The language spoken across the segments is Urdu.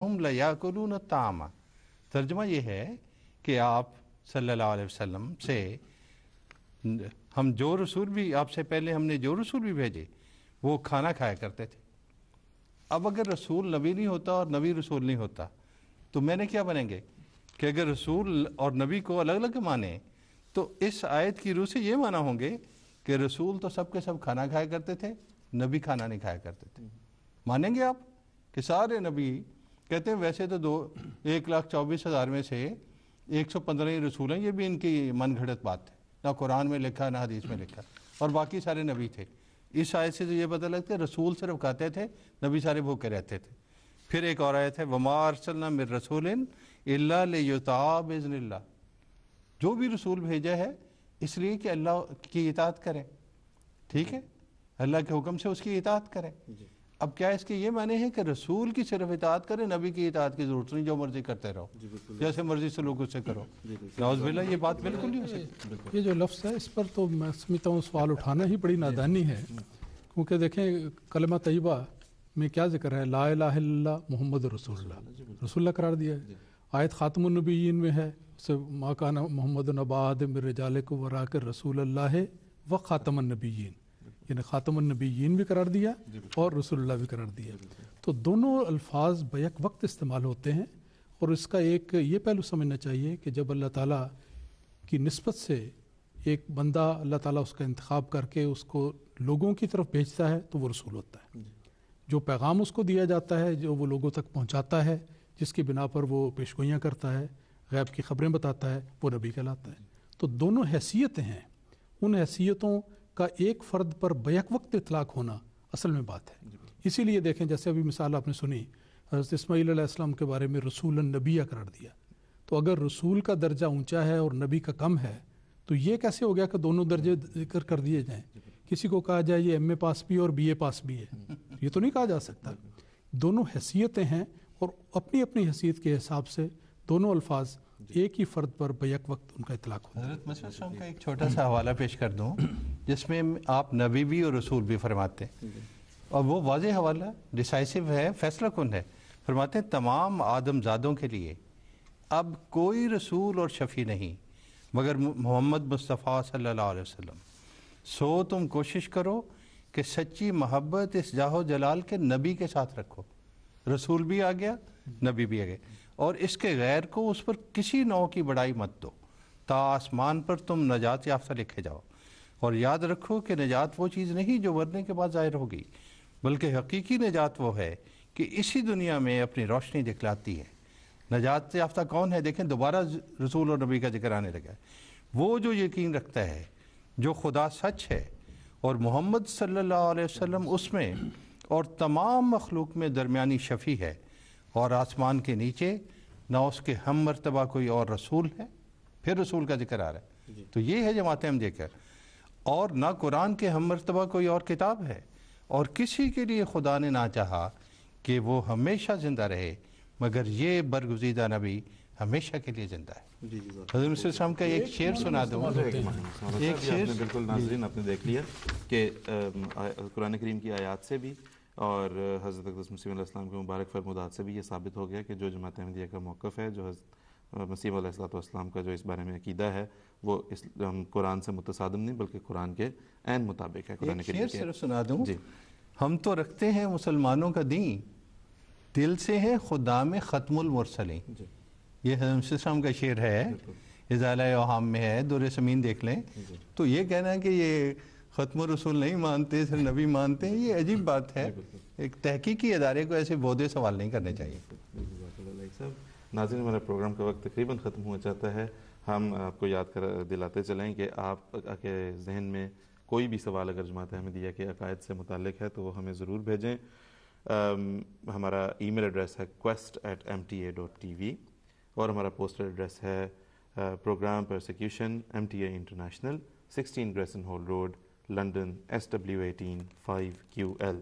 ہم لیاکلون الطعام، ترجمہ یہ ہے کہ آپ صلی اللہ علیہ وسلم سے ہم جو رسول بھی آپ سے پہلے ہم نے جو رسول بھی بھیجے وہ کھانا کھایا کرتے تھے. اب اگر رسول نبی نہیں ہوتا اور نبی رسول نہیں ہوتا تو میں نے کیا بنیں گے کہ اگر رسول اور نبی کو الگ الگ مانیں تو اس آیت کی روح سے یہ مانا ہوں گے کہ رسول تو سب کے سب کھانا کھایا کرتے تھے، نبی کھانا نہیں کھایا کرتے تھے. مانیں گے آپ کہ سارے نبی کہتے ہیں ویسے تو 1,24,000 میں سے 115 ہی رسول ہیں، یہ بھی ان کی من گھڑت بات ہے، نہ قرآن میں لکھا نہ حدیث میں لکھا، اور باقی سارے نبی تھے. اس آیت سے تو یہ پتہ لگتا ہے رسول صرف کھاتے تھے، نبی سارے بھوکے رہتے تھے. پھر ایک اور آیت ہے وَمَا أَرْسَلْنَا مِن رَسُولٍ إِلَّا لِيُطَاعَ بِإِذْنِ اللَّهِ، جو بھی رسول بھیجا ہے اس لیے کہ اللہ کی اطاعت کریں، ٹھیک ہے، اللہ کے حکم سے اس کی اطاعت کریں. اب کیا اس کے یہ معنی ہے کہ رسول کی صرف اطاعت کریں، نبی کی اطاعت کی ضرورت نہیں، جو مرضی کرتے رہو، جیسے مرضی سلوک اس سے کرو؟ نعوذ باللہ، یہ بات بالکل نہیں ہو سکتی. یہ جو لفظ ہے اس پر تو میں سمجھتا ہوں سوال اٹھانا ہی بڑی نادانی ہے، کیونکہ دیکھیں کلمہ طیبہ میں کیا ذکر ہے، لا الہ الا اللہ محمد رسول اللہ، رسول اللہ قرار دیا ہے. آیت خاتم النبیین میں ہے ما کان محمد نبا آدم من رجالکم ولکن رسول اللہ و خاتم النبیین، یعنی خاتم النبیین بھی قرار دیا اور رسول اللہ بھی قرار دیا. تو دونوں الفاظ بیک وقت استعمال ہوتے ہیں، اور اس کا ایک یہ پہلو سمجھنا چاہیے کہ جب اللہ تعالیٰ کی نسبت سے ایک بندہ اللہ تعالیٰ اس کا انتخاب کر کے اس کو لوگوں کی طرف بھیجتا ہے تو وہ رسول ہوتا ہے. جو پیغام اس کو دیا جاتا ہے، جو وہ لوگوں تک پہنچاتا ہے، جس کی بنا پر وہ پیشگوئیاں کرتا ہے، غیب کی خبریں بتاتا ہے، وہ نبی کہلاتا ہے. تو دونوں حیثیتیں ہیں، ان حیثیتوں کا ایک فرد پر بیک وقت اطلاق ہونا اصل میں بات ہے. اسی لیے دیکھیں جیسے ابھی مثال آپ نے سنی، حضرت اسماعیل علیہ السلام کے بارے میں رسول النبی قرار دیا. تو اگر رسول کا درجہ اونچا ہے اور نبی کا کم ہے تو یہ کیسے ہو گیا کہ دونوں درجے ذکر کر دیے جائیں؟ کسی کو کہا جائے یہ ایم اے پاس بھی اور بی اے پاس بھی ہے، یہ تو نہیں کہا جا سکتا. دونوں حیثیتیں ہیں اور اپنی اپنی حیثیت کے حساب سے دونوں الفاظ ایک ہی فرد پر بیک وقت ان کا اطلاق ہوتا ہے. حضرت مسیح السلام کا ایک چھوٹا سا حوالہ پیش کر دوں جس میں آپ نبی بھی اور رسول بھی فرماتے ہیں، اور وہ واضح حوالہ ڈیسائسو ہے، فیصلہ کن ہے. فرماتے ہیں تمام آدم زادوں کے لیے اب کوئی رسول اور شفیع نہیں مگر محمد مصطفیٰ صلی اللہ علیہ وسلم. سو تم کوشش کرو کہ سچی محبت اس جاہ و جلال کے نبی کے ساتھ رکھو. رسول بھی آ گیا، نبی بھی آ گیا، اور اس کے غیر کو اس پر کسی نوع کی بڑائی مت دو تا آسمان پر تم نجات یافتہ لکھے جاؤ. اور یاد رکھو کہ نجات وہ چیز نہیں جو مرنے کے بعد ظاہر ہوگی، بلکہ حقیقی نجات وہ ہے کہ اسی دنیا میں اپنی روشنی دکھلاتی ہے. نجات یافتہ کون ہے؟ دیکھیں دوبارہ رسول اور نبی کا ذکر آنے لگا ہے. وہ جو یقین رکھتا ہے جو خدا سچ ہے اور محمد صلی اللہ علیہ وسلم اس میں اور تمام مخلوق میں درمیانی شفیع ہے، اور آسمان کے نیچے نہ اس کے ہم مرتبہ کوئی اور رسول ہے. پھر رسول کا ذکر آ رہا ہے. تو یہ ہے جماعت احمدیہ کا، اور نہ قرآن کے ہم مرتبہ کوئی اور کتاب ہے، اور کسی کے لیے خدا نے نہ چاہا کہ وہ ہمیشہ زندہ رہے مگر یہ برگزیدہ نبی ہمیشہ کے لیے زندہ ہے. حضرت صلی اللہ علیہ وسلم کا ایک شعر سنا دوں. ایک شعر بالکل ناظرین آپ نے دیکھ لیا کہ قرآن کریم کی آیات سے بھی اور حضرت اقدس مسیح علیہ السلام کے مبارک فرمودات سے بھی یہ ثابت ہو گیا کہ جو جماعت احمدیہ کا موقف ہے، جو حضرت مسیح علیہ السلام کا جو اس بارے میں عقیدہ ہے، وہ قرآن سے متصادم نہیں بلکہ قرآن کے عین مطابق ہے. قرآن کریم ایک شعر صرف سنا دوں. ہم تو رکھتے ہیں مسلمانوں کا دین، دل سے ہے خدا میں ختم المرسلین. یہ حضرت مسیح السلام کا شعر ہے، ازالہ اوہام میں ہے، دور سمین دیکھ لیں. تو یہ کہنا ہے کہ یہ ختم الرسول نہیں مانتے، صرف نبی مانتے ہیں، یہ عجیب بات ہے. ایک تحقیقی ادارے کو ایسے بودے سوال نہیں کرنے چاہیے. ناظرین ہمارا پروگرام کا وقت تقریباً ختم ہو جاتا ہے. ہم آپ کو یاد دلاتے چلیں کہ آپ کے ذہن میں کوئی بھی سوال اگر جماعت احمدیہ کے عقائد سے متعلق ہے تو وہ ہمیں ضرور بھیجیں. ہمارا ای میل ایڈریس ہے quest@mta.tv اور ہمارا پوسٹل ایڈریس ہے programme persecution MTA International 16 Gressenhall Road London SW18 5QL.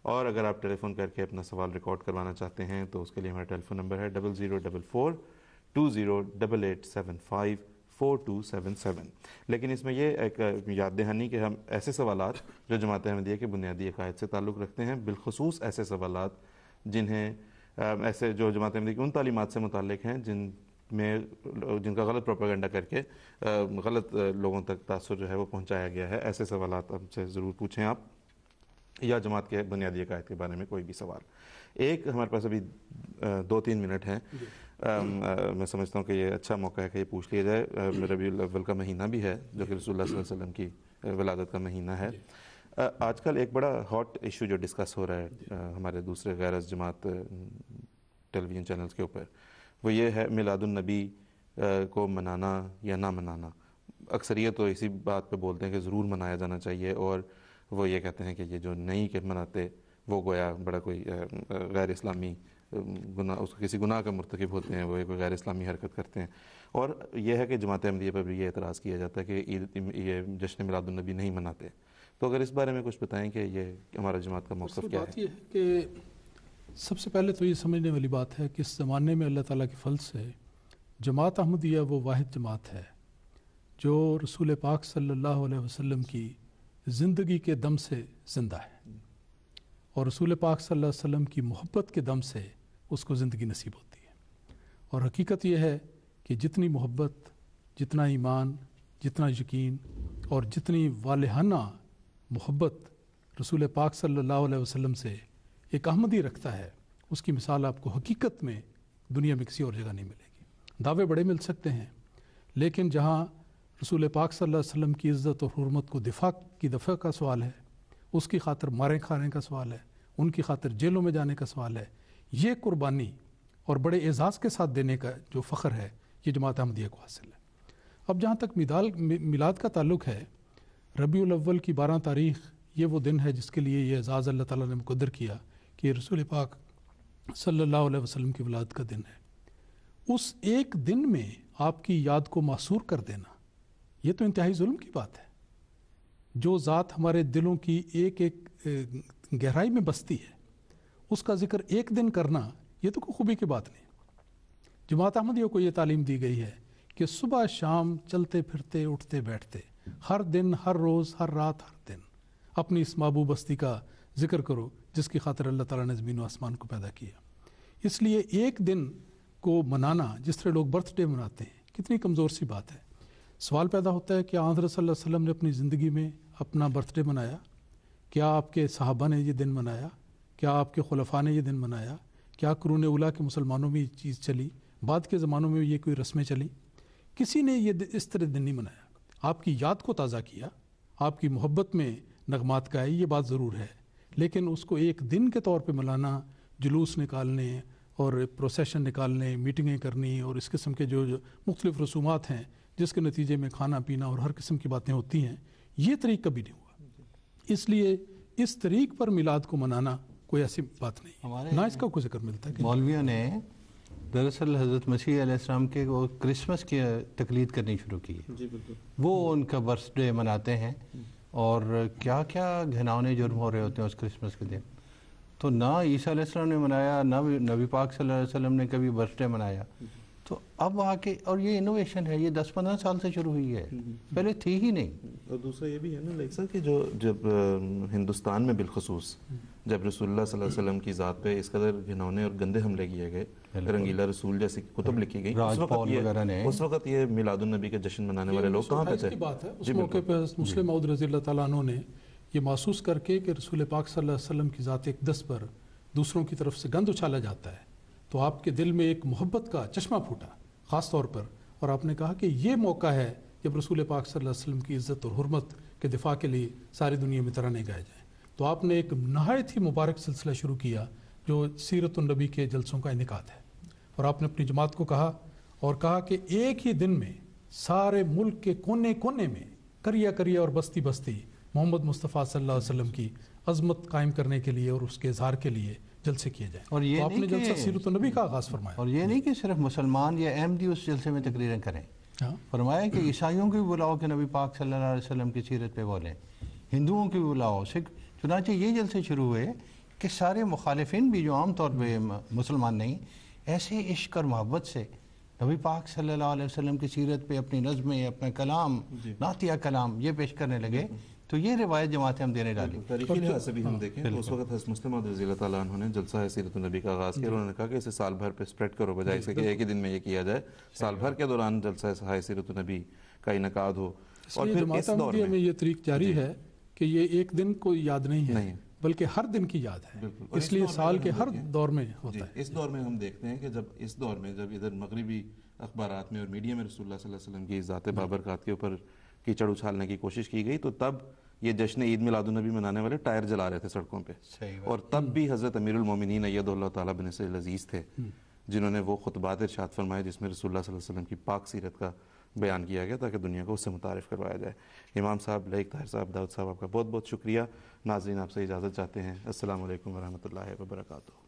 اور اگر آپ ٹیلی فون کر کے اپنا سوال ریکارڈ کروانا چاہتے ہیں تو اس کے لیے ہمارا ٹیلی فون نمبر ہے 00442088754277. لیکن اس میں یہ ایک یاد دہانی کہ ہم ایسے سوالات جو جماعت احمدیہ کے بنیادی عقائد سے تعلق رکھتے ہیں، بالخصوص ایسے سوالات جنہیں ایسے جو جماعت احمدیہ کی ان تعلیمات سے متعلق ہیں جن کا غلط پروپیگنڈا کر کے غلط لوگوں تک تاثر جو ہے وہ پہنچایا گیا ہے. ایسے سوالات ہم سے ضرور پوچھیں آپ, یا جماعت کے بنیادی عقائد کے بارے میں کوئی بھی سوال. ایک ہمارے پاس ابھی 2-3 منٹ ہیں, میں سمجھتا ہوں کہ یہ اچھا موقع ہے کہ یہ پوچھ لیا جائے. ربیع الاول کا مہینہ بھی ہے جو کہ رسول اللہ صلی اللہ علیہ وسلم کی ولادت کا مہینہ ہے. آج کل ایک بڑا ہاٹ ایشو جو ڈسکس ہو رہا ہے ہمارے دوسرے غیر از جماعت ٹیلی ویژن چینلز کے اوپر, وہ یہ ہے میلاد النبی کو منانا یا نہ منانا. اکثریت تو اسی بات پہ بولتے ہیں کہ ضرور منایا جانا چاہیے, اور وہ یہ کہتے ہیں کہ یہ جو نہیں کہ مناتے وہ گویا بڑا کوئی غیر اسلامی گناہ, اس کو کسی گناہ کا مرتکب ہوتے ہیں, وہ کوئی غیر اسلامی حرکت کرتے ہیں. اور یہ ہے کہ جماعت احمدیہ پر بھی یہ اعتراض کیا جاتا ہے کہ یہ جشن میلاد النبی نہیں مناتے. تو اگر اس بارے میں کچھ بتائیں کہ یہ ہمارا جماعت کا موقف کیا ہے. بات یہ ہے کہ سب سے پہلے تو یہ سمجھنے والی بات ہے کہ اس زمانے میں اللہ تعالیٰ کے فضل سے جماعت احمدیہ وہ واحد جماعت ہے جو رسول پاک صلی اللہ علیہ وسلم کی زندگی کے دم سے زندہ ہے, اور رسول پاک صلی اللہ علیہ وسلم کی محبت کے دم سے اس کو زندگی نصیب ہوتی ہے. اور حقیقت یہ ہے کہ جتنی محبت, جتنا ایمان, جتنا یقین اور جتنی والہانہ محبت رسول پاک صلی اللہ علیہ وسلم سے ایک احمدی رکھتا ہے, اس کی مثال آپ کو حقیقت میں دنیا میں کسی اور جگہ نہیں ملے گی. دعوے بڑے مل سکتے ہیں, لیکن جہاں رسول پاک صلی اللہ علیہ وسلم کی عزت اور حرمت کو دفاع کا سوال ہے, اس کی خاطر مارے کھانے کا سوال ہے, ان کی خاطر جیلوں میں جانے کا سوال ہے, یہ قربانی اور بڑے اعزاز کے ساتھ دینے کا جو فخر ہے یہ جماعت احمدیہ کو حاصل ہے. اب جہاں تک میلاد کا تعلق ہے, ربیع الاول کی 12 تاریخ یہ وہ دن ہے جس کے لیے یہ اعزاز اللہ تعالیٰ نے مقدر کیا کہ رسول پاک صلی اللہ علیہ وسلم کی ولادت کا دن ہے. اس ایک دن میں آپ کی یاد کو محصور کر دینا یہ تو انتہائی ظلم کی بات ہے. جو ذات ہمارے دلوں کی ایک ایک گہرائی میں بستی ہے اس کا ذکر ایک دن کرنا یہ تو کوئی خوبی کی بات نہیں. جماعت احمدیہ کو یہ تعلیم دی گئی ہے کہ صبح شام چلتے پھرتے اٹھتے بیٹھتے ہر دن, ہر روز, ہر رات, ہر دن اپنی اس محبوب بستی کا ذکر کرو جس کی خاطر اللہ تعالیٰ نے زمین و آسمان کو پیدا کیا. اس لیے ایک دن کو منانا جس طرح لوگ برتھ ڈے مناتے ہیں کتنی کمزور سی بات ہے. سوال پیدا ہوتا ہے کہ حضرت صلی اللہ علیہ وسلم نے اپنی زندگی میں اپنا برتھ ڈے منایا؟ کیا آپ کے صحابہ نے یہ دن منایا؟ کیا آپ کے خلفاء نے یہ دن منایا؟ کیا قرون اولیٰ کے مسلمانوں میں یہ چیز چلی؟ بعد کے زمانوں میں یہ کوئی رسمیں چلی؟ کسی نے یہ اس طرح دن نہیں منایا. آپ کی یاد کو تازہ کیا, آپ کی محبت میں نغمات گائے, یہ بات ضرور ہے, لیکن اس کو ایک دن کے طور پہ ملانا, جلوس نکالنے اور پروسیشن نکالنے, میٹنگیں کرنی اور اس قسم کے جو مختلف رسومات ہیں جس کے نتیجے میں کھانا پینا اور ہر قسم کی باتیں ہوتی ہیں, یہ طریق کبھی نہیں ہوا. اس لیے اس طریق پر میلاد کو منانا کوئی ایسی بات نہیں, نہ اس کا کوئی ذکر ملتا ہے. مولویوں نے دراصل حضرت مسیح علیہ السلام کے وہ کرسمس کی تقلید کرنی شروع کی ہے. جی بالکل, وہ ان کا برتھ ڈے مناتے ہیں اور کیا کیا گھناؤنے جرم ہو رہے ہوتے ہیں اس کرسمس کے دن. تو نہ عیسیٰ علیہ السلام نے منایا, نہ نبی پاک صلی اللہ علیہ وسلم نے کبھی برتھ ڈے منایا. تو اب آ کے, اور یہ انوویشن ہے, یہ 10-15 سال سے شروع ہوئی ہے, پہلے تھی ہی نہیں. اور دوسرا یہ بھی ہے نا لائک سر کہ جب ہندوستان میں بالخصوص جب رسول اللہ صلی اللہ علیہ وسلم کی ذات پہ اس قدر گھنونے اور گندے حملے کیے گئے, رنگیلا رسول جیسی کتب لکھی گئی, اس وقت یہ میلاد النبی کے جشن منانے والے لوگ کہاں پہ تھے؟ اس موقع پہ مسلم موعود رضی اللہ تعالیٰ عنہ نے یہ محسوس کر کے کہ رسول پاک صلی اللہ علیہ وسلم کی ذات اقدس پر دوسروں کی طرف سے گند اچھالا جاتا ہے, تو آپ کے دل میں ایک محبت کا چشمہ پھوٹا خاص طور پر, اور آپ نے کہا کہ یہ موقع ہے جب رسول پاک صلی اللہ علیہ وسلم کی عزت اور حرمت کے دفاع کے لیے ساری دنیا میں ترانے گائے جائیں. تو آپ نے ایک نہایت ہی مبارک سلسلہ شروع کیا جو سیرت النبی کے جلسوں کا انعقاد ہے, اور آپ نے اپنی جماعت کو کہا کہ ایک ہی دن میں سارے ملک کے کونے کونے میں کریا کریا اور بستی بستی محمد مصطفیٰ صلی اللہ علیہ وسلم کی عظمت قائم کرنے کے لیے اور اس کے اظہار کے لیے جلسے کیے جائیں. اور یہ تو آپ نے جلسہ سیرت النبی کا آغاز فرمایا. اور یہ نہیں کہ صرف مسلمان یا احمدی اس جلسے میں تقریریں کریں, فرمایا کہ عیسائیوں کی بھی بلاؤ کہ نبی پاک صلی اللہ علیہ وسلم کی سیرت پہ بولیں, ہندوؤں کی بھی بلاؤ, سکھ. چنانچہ یہ جلسے شروع ہوئے کہ سارے مخالفین بھی جو عام طور پہ مسلمان نہیں, ایسے عشق اور محبت سے نبی پاک صلی اللہ علیہ وسلم کی سیرت پہ اپنی نظمیں, اپنا کلام, نعتیہ کلام یہ پیش کرنے لگے تو یہ روایت جماعتیں ہم دینے ڈالی. تاریخی لحاظ سے بھی ہم دیکھیں تو اس وقت حضرت مسلم رضی اللہ تعالیٰ عنہ نے جلسہ سیرت النبی کا آغاز کیا. انہوں نے کہا کہ اسے سال بھر پہ اسپریڈ کرو، بجائے اس کے کہ ایک ہی دن میں یہ کیا جائے، سال بھر کے دوران جلسہ سیرت النبی کا انعقاد ہو. اور پھر اس دور میں یہ طریق جاری ہے کہ یہ ایک دن کو یاد نہیں ہے بلکہ ہر دن کی یاد ہے، اس لیے سال کے ہر دور میں ہوتا ہے. اس دور میں ہم دیکھتے ہیں کہ جب ادھر مغربی اخبارات میں اور میڈیا میں رسول اللہ صلی اللہ علیہ وسلم کی ذات بابرکات کے اوپر کیچڑ اچھالنے کی کوشش کی گئی، تو تب یہ جشن عید میلاد النبی منانے والے ٹائر جلا رہے تھے سڑکوں پہ. اور تب بھی حضرت امیر المومنین ایدہ اللہ تعالیٰ بن نصر العزیز تھے جنہوں نے وہ خطبات ارشاد فرمائے جس میں رسول اللہ صلی اللہ علیہ وسلم کی پاک سیرت کا بیان کیا گیا تاکہ دنیا کو اس سے متعارف کروایا جائے. امام صاحب، لائق طاہر صاحب، داؤد صاحب، آپ کا بہت بہت شکریہ. ناظرین آپ سے اجازت چاہتے ہیں. السلام علیکم ورحمۃ اللہ وبرکاتہ.